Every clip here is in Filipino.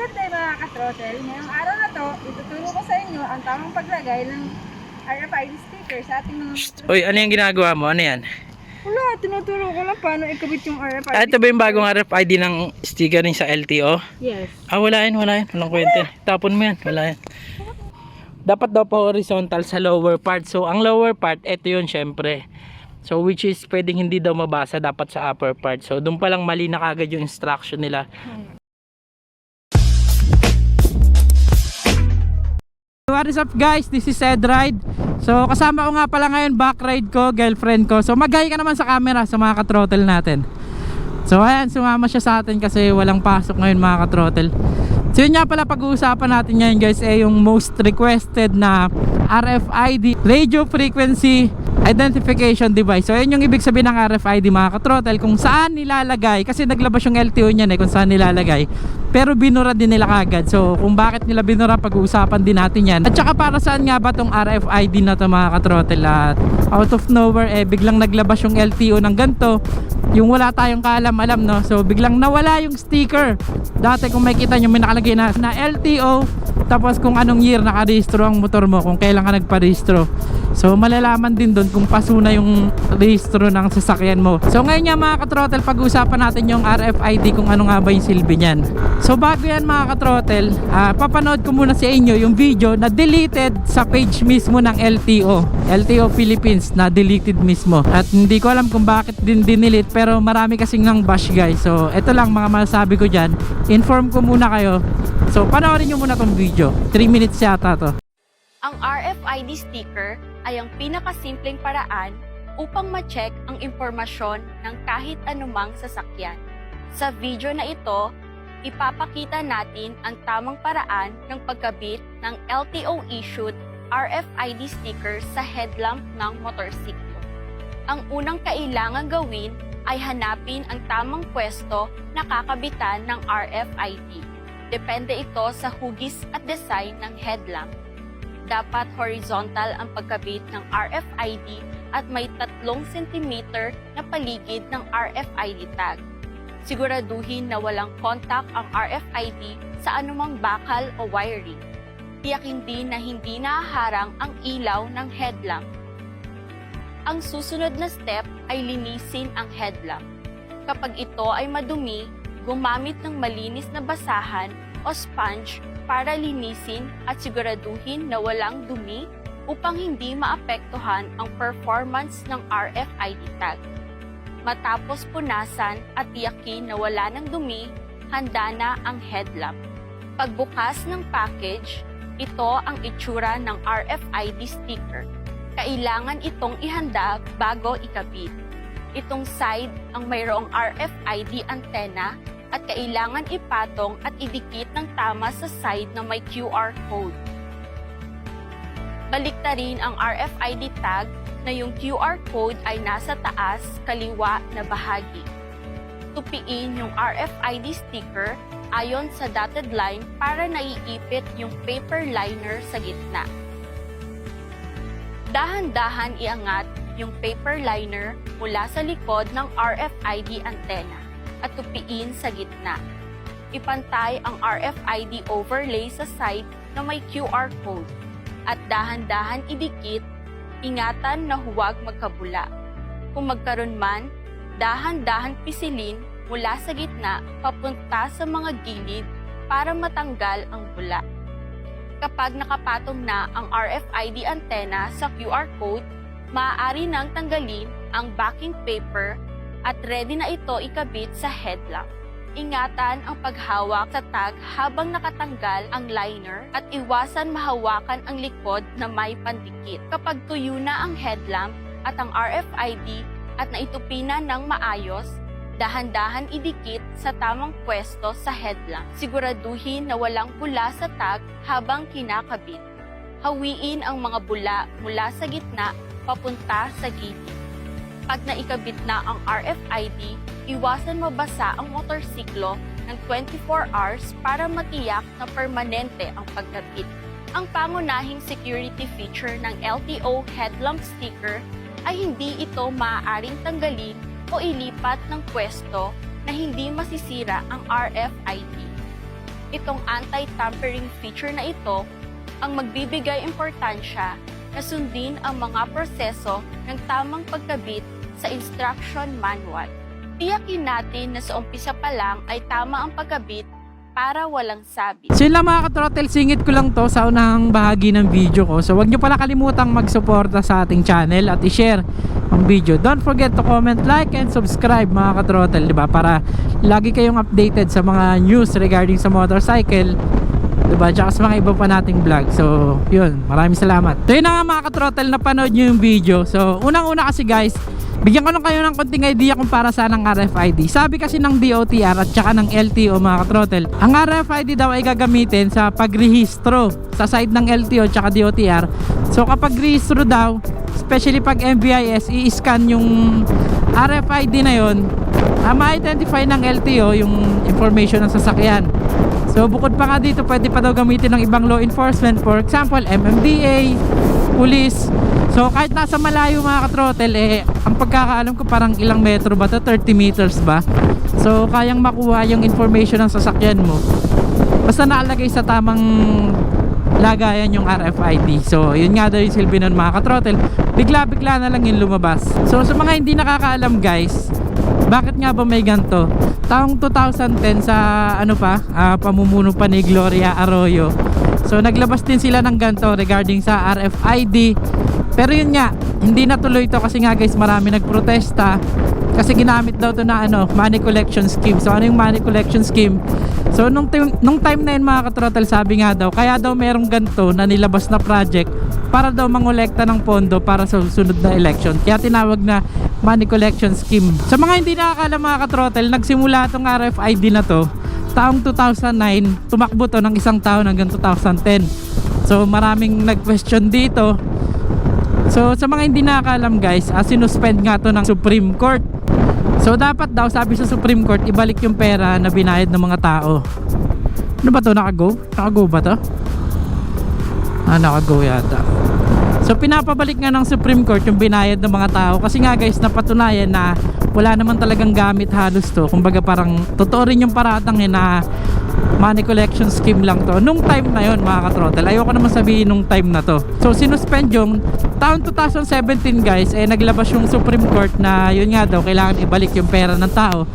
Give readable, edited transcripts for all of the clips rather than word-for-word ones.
Good day mga ka-throttle. Ngayong araw na to, ituturo ko sa inyo ang tamang paglagay ng RFID sticker sa ating mga motor. Uy, ano yung ginagawa mo? Ano yan? Wala, tinuturo ko lang paano ikabit yung RFID. Ito ba yung bagong RFID ng sticker rin sa LTO? Yes. Wala yan. Walang kwenta. Tapon mo yan. Wala yan. Dapat daw pa horizontal sa lower part. So, ang lower part, ito yun syempre. So, which is pwedeng hindi daw mabasa, dapat sa upper part. So, doon pa lang mali na kagad yung instruction nila. What is up guys? This is Edride. So kasama ko nga pala ngayon back ride ko, girlfriend ko. So mag-hi ka naman sa camera sa mga ka-throttle natin. So ayan, sumama siya sa atin kasi walang pasok ngayon mga ka-throttle. So yun nga pala pag-uusapan natin ngayon guys yung most requested na RFID, Radio Frequency Identification Device. So yun yung ibig sabihin ng RFID mga ka-throttle, kung saan nilalagay, kasi naglabas yung LTO niyan kung saan nilalagay, pero binura din nila kagad. So kung bakit nila binura, pag-uusapan din natin yan. At saka para saan nga ba tong RFID na to mga ka-throttle, at out of nowhere biglang naglabas yung LTO ng ganito, yung wala tayong kaalam-alam, no? So biglang nawala yung sticker. Dati kung makikita nyo may nakalagay na LTO, tapos kung anong year nakarehistro ang motor mo, kung kailan ka nagparehistro. So malalaman din doon kung paso na yung rehistro ng sasakyan mo. So ngayon nga mga ka-throttle, pag-usapan natin yung RFID, kung ano nga ba yung silbi niyan. So bago yan mga ka-throttle, papanood ko muna sa inyo yung video na deleted sa page mismo ng LTO Philippines, na deleted mismo. At hindi ko alam kung bakit din dinelete, pero marami kasing nang bash guys. So ito lang mga masasabi ko dyan, inform ko muna kayo. So panoorin nyo muna tong video, 3 minutes yata to. Ang RFID sticker ay ang pinakasimpleng paraan upang ma-check ang impormasyon ng kahit anumang sasakyan. Sa video na ito, ipapakita natin ang tamang paraan ng pagkabit ng LTO-issued RFID sticker sa headlamp ng motorsiklo. Ang unang kailangan gawin ay hanapin ang tamang pwesto na kakabitan ng RFID. Depende ito sa hugis at design ng headlamp. Dapat horizontal ang pagkabit ng RFID at may 3 cm na paligid ng RFID tag. Siguraduhin na walang contact ang RFID sa anumang bakal o wiring. Tiyakin din na hindi nahaharang ang ilaw ng headlamp. Ang susunod na step ay linisin ang headlamp. Kapag ito ay madumi, gumamit ng malinis na basahan o sponge para linisin at siguraduhin na walang dumi upang hindi maapektuhan ang performance ng RFID tag. Matapos punasan at tiyakin na wala ng dumi, handa na ang headlamp. Pagbukas ng package, ito ang itsura ng RFID sticker. Kailangan itong ihanda bago ikabit. Itong side ang mayroong RFID antenna at kailangan ipatong at idikit ng tama sa side na may QR code. Baliktarin ang RFID tag na yung QR code ay nasa taas kaliwa na bahagi. Tupiin yung RFID sticker ayon sa dotted line para naiipit yung paper liner sa gitna. Dahan-dahan iangat yung paper liner mula sa likod ng RFID antenna at tupiin sa gitna. Ipantay ang RFID overlay sa side na may QR code at dahan-dahan idikit, ingatan na huwag magkabula. Kung magkaroon man, dahan-dahan pisilin mula sa gitna papunta sa mga gilid para matanggal ang bula. Kapag nakapatong na ang RFID antenna sa QR code, maaari nang tanggalin ang backing paper at ready na ito ikabit sa headlamp. Ingatan ang paghawak sa tag habang nakatanggal ang liner at iwasan mahawakan ang likod na may pandikit. Kapag tuyo na ang headlamp at ang RFID at naitupi na ng maayos, dahan-dahan idikit sa tamang pwesto sa headlamp. Siguraduhin na walang bula sa tag habang kinakabit. Hawiin ang mga bula mula sa gitna papunta sa gilid. Pag naikabit na ang RFID, iwasan mabasa ang motorsiklo ng 24 hours para matiyak na permanente ang pagkabit. Ang pangunahing security feature ng LTO headlamp sticker ay hindi ito maaaring tanggalin o ilipat ng pwesto na hindi masisira ang RFID. Itong anti-tampering feature na ito ang magbibigay importansya na sundin ang mga proseso ng tamang pagkabit sa instruction manual. Tiyakin natin na sa umpisa pa lang ay tama ang pagkabit para walang sabit. So yun lang mga ka-throttle, singit ko lang to sa unang bahagi ng video ko. So wag nyo pala kalimutang magsuporta sa ating channel at i-share ang video. Don't forget to comment, like, and subscribe mga ka-throttle, diba? Para lagi kayong updated sa mga news regarding sa motorcycle, diba? Tsaka sa mga iba pa nating vlog. So yun, maraming salamat. So yun na nga mga ka-throttle, napanood nyo yung video. So unang-una kasi guys, bigyan ko lang kayo ng konting idea kung para saan ang RFID. Sabi kasi ng DOTr at saka ng LTO mga ka-throttle, ang RFID daw ay gagamitin sa pagrehistro sa side ng LTO at saka DOTr. So kapag rehistro daw, especially pag MVIS, i-scan yung RFID na yun, ma-identify ng LTO yung information ng sasakyan. So bukod pa nga dito, pwede pa daw gamitin ng ibang law enforcement, for example MMDA, police. So kahit nasa malayo mga ka-throttle, ang pagkakaalam ko parang ilang metro ba to, 30 meters ba? So kayang makuha yung information ng sasakyan mo basta naalagay sa tamang lagayan yung RFID. So yun nga daw yung silbi nun mga ka-throttle, bigla-bigla na lang yung lumabas. So sa mga hindi nakakaalam guys, bakit nga ba may ganito? Taong 2010 sa pamumuno pa ni Gloria Arroyo, so naglabas din sila ng ganito regarding sa RFID. Pero yun nga, hindi natuloy to kasi nga guys, marami nagprotesta kasi ginamit daw to na money collection scheme. So ano yung money collection scheme? So nung time na yun mga ka-throttle, sabi nga daw, kaya daw merong ganito na nilabas na project para daw mangolekta ng pondo para sa susunod na election. Kaya tinawag na money collection scheme. Sa mga hindi nakakaalam mga ka-throttle, nagsimula tong RFID na to taong 2009, tumakbo to ng isang taon hanggang 2010. So maraming nag-question dito. So sa mga hindi nakakaalam guys, sinuspend nga to ng Supreme Court. So dapat daw, sabi sa Supreme Court, ibalik yung pera na binayad ng mga tao. Ano ba to? Naka-go? Naka-go ba to? Naka-go yata. So pinapabalik nga ng Supreme Court yung binayad ng mga tao kasi nga guys, napatunayan na wala naman talagang gamit halos to. Kumbaga parang totoo rin yung paratang na money collection scheme lang to nung time na yon mga ka-throttle. Ayoko naman sabihin nung time na to. So sinuspend yung taon 2017 guys, naglabas yung Supreme Court na yun nga daw, kailangan ibalik yung pera ng tao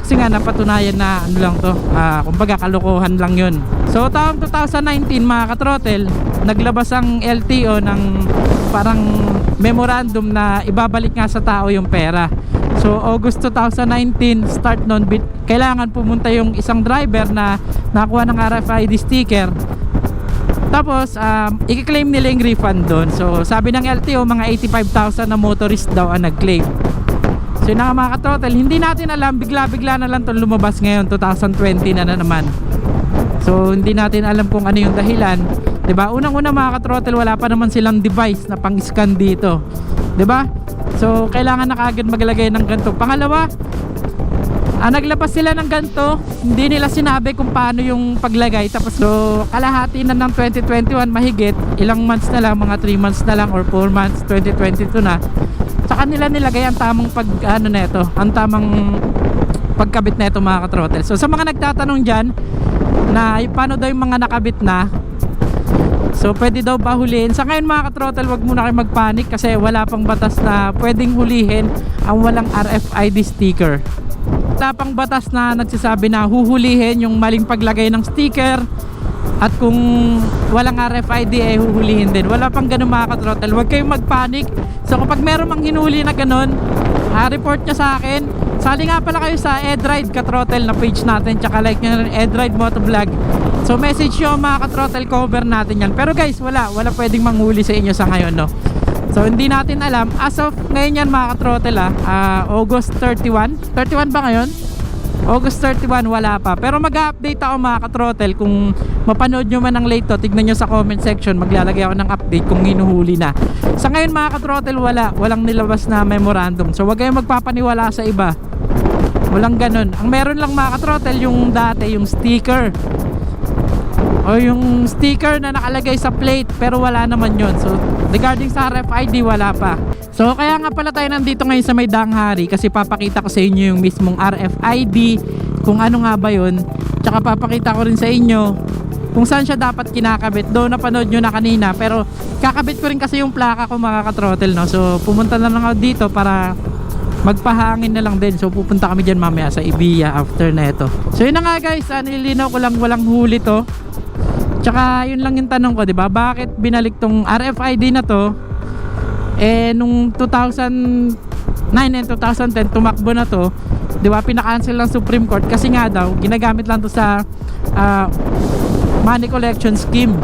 kasi nga napatunayan na lang to, kumbaga kalokohan lang yun. So taong 2019 mga ka-throttle, naglabas ang LTO ng parang memorandum na ibabalik nga sa tao yung pera. So August 2019, start nun, kailangan pumunta yung isang driver na nakuha ng RFID sticker. Tapos i-claim nila yung refund doon. So sabi ng LTO, mga 85,000 na motorist daw ang nag-claim. So yun na mga ka-throttle, hindi natin alam, bigla-bigla na lang itong lumabas ngayon, 2020 na naman. So hindi natin alam kung ano yung dahilan, 'di ba? Unang-una mga ka-throttle, wala pa naman silang device na pang-scan dito, 'di ba? So kailangan na kaagad maglagay ng ganito. Pangalawa, naglabas sila ng ganito, hindi nila sinabi kung paano yung paglagay. Tapos so kalahati na ng 2021 mahigit, ilang months na lang, mga 3 months na lang or 4 months, 2022 na. Sa kanila nilagay ang tamang ang tamang pagkabit na ito mga ka-throttle. So sa mga nagtatanong dyan na paano daw yung mga nakabit na, so pwede daw ba hulihin? Sa ngayon mga ka-throttle, wag muna kayo magpanik kasi wala pang batas na pwedeng hulihin ang walang RFID sticker. Wala pang batas na nagsasabi na huhulihin yung maling paglagay ng sticker, at kung walang RFID huhulihin din. Wala pang ganun mga ka-throttle, wag kayong magpanik. So kapag meron mang hinuli na ganun, report nyo sa akin. Sali nga pala kayo sa Edride ka-throttle na page natin, tsaka like nyo na Edride Motovlog. So message nyo mga ka-throttle, cover natin yan. Pero guys, wala pwedeng manghuli sa inyo sa ngayon, no? So hindi natin alam as of ngayon yan mga ka-throttle, August 31 ba ngayon? August 31 wala pa, pero mag-update ako mga ka-throttle. Kung mapanood nyo man ang late to, tignan nyo sa comment section, maglalagay ako ng update kung hinuhuli na. Sa ngayon mga ka-throttle, walang nilabas na memorandum. So wag kayong magpapaniwala sa iba, walang ganun. Ang meron lang mga ka-throttle, yung dati, yung sticker o yung sticker na nakalagay sa plate, pero wala naman yun. So regarding sa RFID, wala pa. So kaya nga pala tayo nandito ngayon sa may Danghari kasi papakita ko sa inyo yung mismong RFID kung ano nga ba yun. Tsaka papakita ko rin sa inyo kung saan siya dapat kinakabit. Doon napanood nyo na kanina, pero kakabit ko rin kasi yung plaka ko mga ka-throttle, no? So pumunta na lang ako dito para magpahangin na lang din. So pupunta kami dyan mamaya sa Ibiya after na ito. So yun na nga guys, nililinaw ko lang, walang huli to. Tsaka yun lang yung tanong ko, diba? Bakit binalik tong RFID na to? Nung 2009 and 2010 tumakbo na to, diba? Pinakancel ng Supreme Court kasi nga daw ginagamit lang to sa money collection scheme.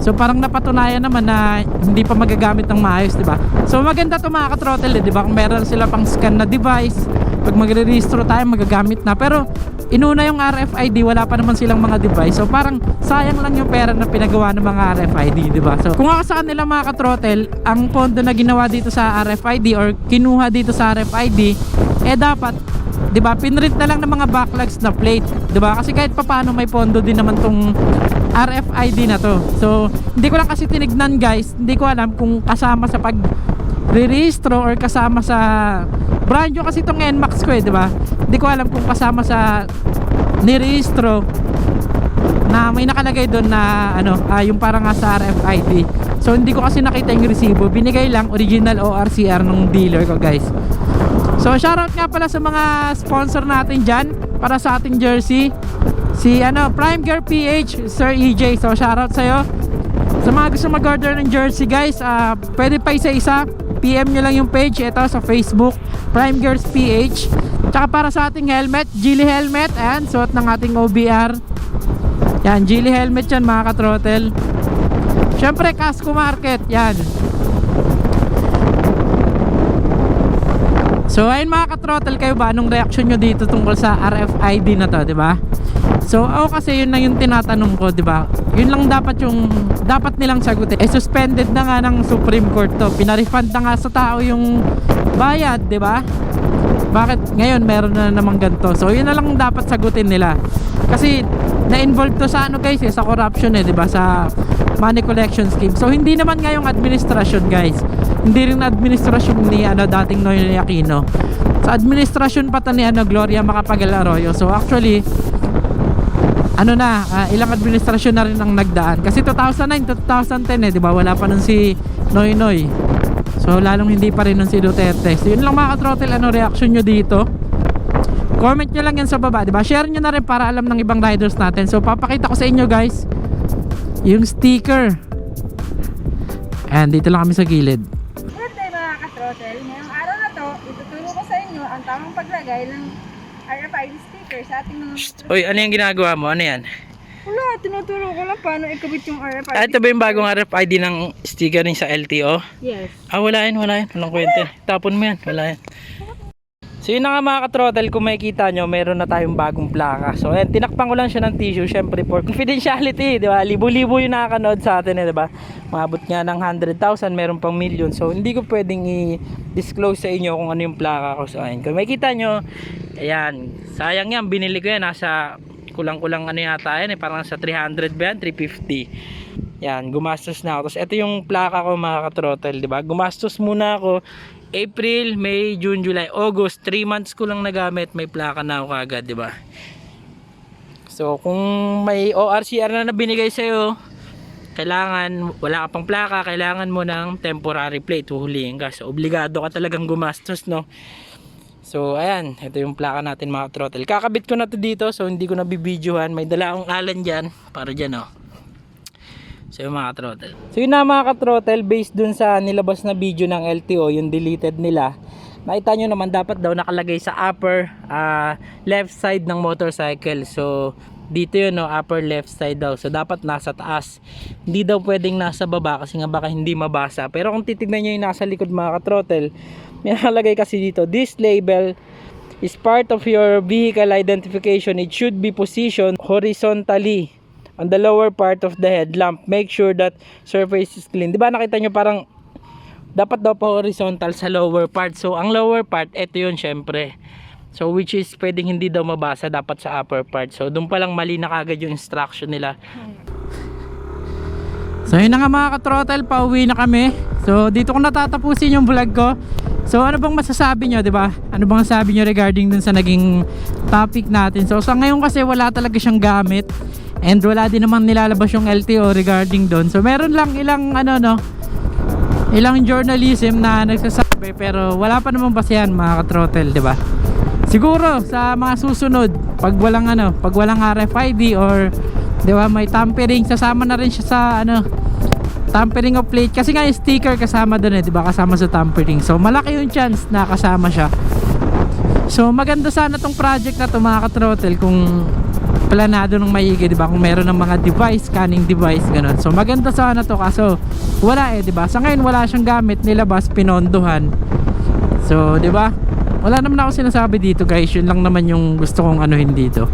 So parang napatunayan naman na hindi pa magagamit ng maayos, diba? So maganda to mga ka-throttle, diba? Kung meron sila pang scan na device, pag magre-registro tayo magagamit na. Pero inuna yung RFID, wala pa naman silang mga device. So parang sayang lang yung pera na pinagawa ng mga RFID, diba? So kung ako sa kanila mga ka-throttle, ang pondo na ginawa dito sa RFID or kinuha dito sa RFID, dapat, diba, pinrint na lang ng mga backlogs na plate, diba? Kasi kahit papaano may pondo din naman tong RFID na to. So hindi ko lang kasi tinignan guys, hindi ko alam kung kasama sa pag re-registro or kasama sa brand new kasi itong NMAX ko diba? Hindi ko alam kung kasama sa ni-registro na may nakalagay doon na ano, yung parang nga sa RFID. So hindi ko kasi nakita yung resibo, binigay lang original ORCR ng dealer ko guys. So shoutout nga pala sa mga sponsor natin dyan para sa ating jersey, si Prime Gear PH, Sir EJ. So shoutout sa'yo. Sa mga gusto mag-order ng jersey guys, pwede pa isa-isa, PM nyo lang yung page ito sa Facebook, Prime Gears PH. Tsaka para sa ating helmet, Geely helmet, ayan, suot ng ating OBR. Yan, Geely helmet yan mga ka-throttle. Syempre Casco Market, yan. So ayun mga ka-throttle, kayo ba anong reaction nyo dito tungkol sa RFID na to, diba? So ako kasi yun lang yung tinatanong ko, diba? Yun lang dapat nilang sagutin. Suspended na nga ng Supreme Court to. Pinarefund na nga sa tao yung bayad, diba? Bakit ngayon meron na namang ganito? So yun na lang dapat sagutin nila. Kasi na-involve to sa guys, sa corruption diba? Sa money collection scheme. So hindi naman nga yung administrasyon guys. Hindi rin administrasyon ni dating Noynoy Aquino. Sa administrasyon pa to ni Gloria Macapagal Arroyo. So actually ilang administrasyon na rin ang nagdaan. Kasi 2009 to 2010 diba? Wala pa nun si Noynoy. So lalong hindi pa rin nun si Duterte. So yun lang mga ka-throttle, ano reaction nyo dito? Comment nyo lang yan sa baba, diba? Share nyo na rin para alam ng ibang riders natin. So papakita ko sa inyo guys yung sticker. And dito lang kami sa gilid. Good day mga ka-throttle. Ngayong araw na to, ituturo ko sa inyo ang tamang paglagay ng RFID sticker sa ating mga Uy, ano yung ginagawa mo? Ano yan? Wala, tinuturo ko lang paano ikabit yung RFID. Ito ba yung bagong RFID ng sticker rin sa LTO? Yes. Wala yan. Walang kwenta. Tapon mo yan. Wala yan. So yun na nga mga ka-throttle, kung makikita nyo, meron na tayong bagong plaka. So ayan, tinakpan ko lang siya ng tissue, syempre for confidentiality, di ba? Libo-libo yung nakakanood sa atin, di ba? Maabot nga ng 100,000, meron pang million. So hindi ko pwedeng i-disclose sa inyo kung ano yung plaka ko. So ayan, kung makikita nyo, ayan, sayang yan, binili ko yan, nasa kulang-kulang yata yan, parang sa 300 ba yan, 350. Yan, gumastos na ako. Tapos ito yung plaka ko mga ka-throttle, di ba? Gumastos muna ako April, May, June, July, August, 3 months ko lang nagamit, may plaka na ako agad, di ba? So kung may ORCR na binigay sa iyo, kailangan wala ka pang plaka, kailangan mo ng temporary plate, huhulihin ka. So obligado ka talagang gumastos, no? So ayan, ito yung plaka natin mga throttle. Kakabit ko na to dito, so hindi ko na bibidyohan. May dala akong alan diyan para diyan, oh. So yung mga throttle. So yun na mga ka-throttle, based dun sa nilabas na video ng LTO, yung deleted nila. Nakita nyo naman dapat daw nakalagay sa upper left side ng motorcycle. So dito yun, no, upper left side daw. So dapat nasa taas. Hindi daw pwedeng nasa baba kasi nga baka hindi mabasa. Pero kung titignan nyo yung nasa likod mga ka-throttle, may nakalagay kasi dito, this label is part of your vehicle identification. It should be positioned horizontally on the lower part of the headlamp. Make sure that surface is clean. Diba nakita nyo parang dapat daw pa horizontal sa lower part. So ang lower part, ito yun syempre. So which is pwedeng hindi daw mabasa, dapat sa upper part. So doon pa lang mali na kagad yung instruction nila. So yun na nga mga ka-throttle, pauwi na kami. So dito ko natatapusin yung vlog ko. So ano bang masasabi nyo, di ba? Ano bang masasabi nyo regarding dun sa naging topic natin? So sa ngayon kasi wala talaga siyang gamit, and wala din naman nilalabas yung LTO regarding dun. So meron lang ilang ilang journalism na nagsasabi, pero wala pa naman basehan mga ka-throttle, di ba? Siguro sa mga susunod, pag walang RFID or, di ba, may tampering, sasama na rin siya sa tampering of plate, kasi nga yung sticker kasama doon di ba, kasama sa tampering. So malaki yung chance na kasama siya. So maganda sana tong project na to mga ka-throttle kung planado ng maigi, di ba, kung meron ng mga device, scanning device, ganun. So maganda sana to, kaso wala di ba? Sa ngayon wala siyang gamit, nilabas, pinondohan. So di ba, wala naman ako sinasabi dito guys, yun lang naman yung gusto kong anuhin dito.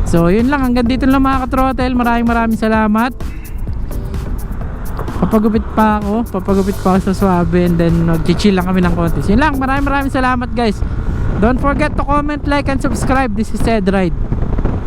So yun lang, hanggang dito lang mga ka-throttle. Maraming salamat. Papagupit pa ako sa swabe, and then mag-chill lang kami ng konti. Yun lang, maraming salamat guys. Don't forget to comment, like, and subscribe. This is Edride.